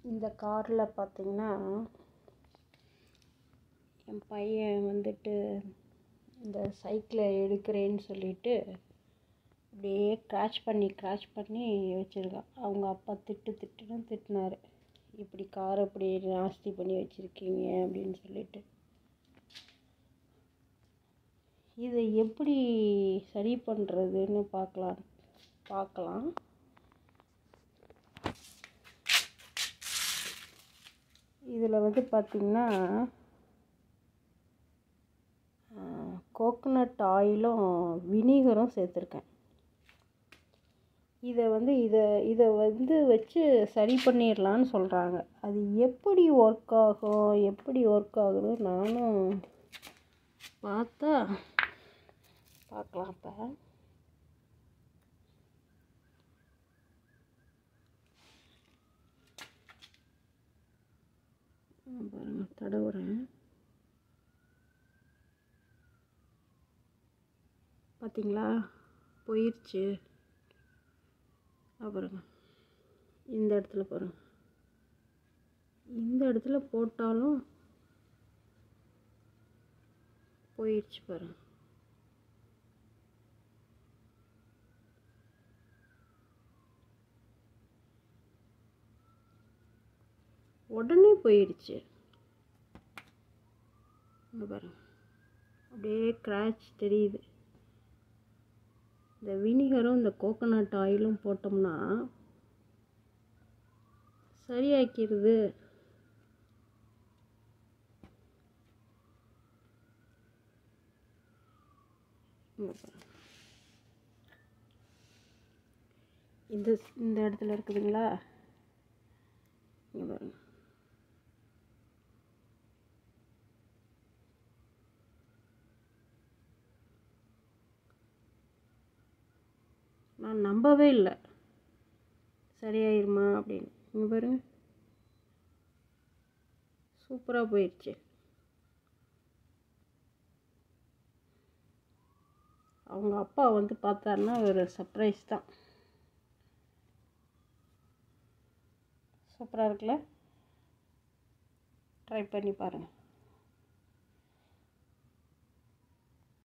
இந்த காரில் பார்த்தீங்கன்னா என் பையன் வந்துட்டு இந்த சைக்கிளை எடுக்கிறேன்னு சொல்லிட்டு அப்படியே கிராச் பண்ணி வச்சுருக்கான். அவங்க அப்பா திட்டுன்னு திட்டினார், இப்படி காரை இப்படி நாஸ்தி பண்ணி வச்சுருக்கீங்க அப்படின்னு சொல்லிட்டு. இதை எப்படி சரி பண்ணுறதுன்னு பார்க்கலாம். இதில் வந்து பார்த்திங்கன்னா கோகோனட் ஆயிலும் வினிகரும் சேர்த்துருக்கேன். இதை வச்சு சரி பண்ணிடலான்னு சொல்கிறாங்க. அது எப்படி ஒர்க் ஆகுன்னு நானும் பார்க்கலாம். இப்போ பாருங்க, தடவுறேன். பார்த்தீங்களா, போயிடுச்சு. அப்புறம் இந்த இடத்துல பாருங்க, இந்த இடத்துல போட்டாலும் போயிடுச்சு பாருங்க. உடனே போயிடுச்சு. இங்கே பாருங்க, அப்படியே கிராச் தெரியுது. இந்த வினிகரும் இந்த கோகோனட் ஆயிலும் போட்டோம்னா சரியாக்கிடுது. இந்த இடத்துல இருக்குதுங்களா, இங்கே பாருங்க. நான் நம்பவே இல்லை சரியாயிருமா அப்படின்னு. இங்கே பாருங்க, சூப்பராக போயிடுச்சு. அவங்க அப்பா வந்து பார்த்தாருன்னா ஒரு சர்ப்ரைஸ் தான். சூப்பராக இருக்குல்ல, ட்ரை பண்ணி பாருங்கள்.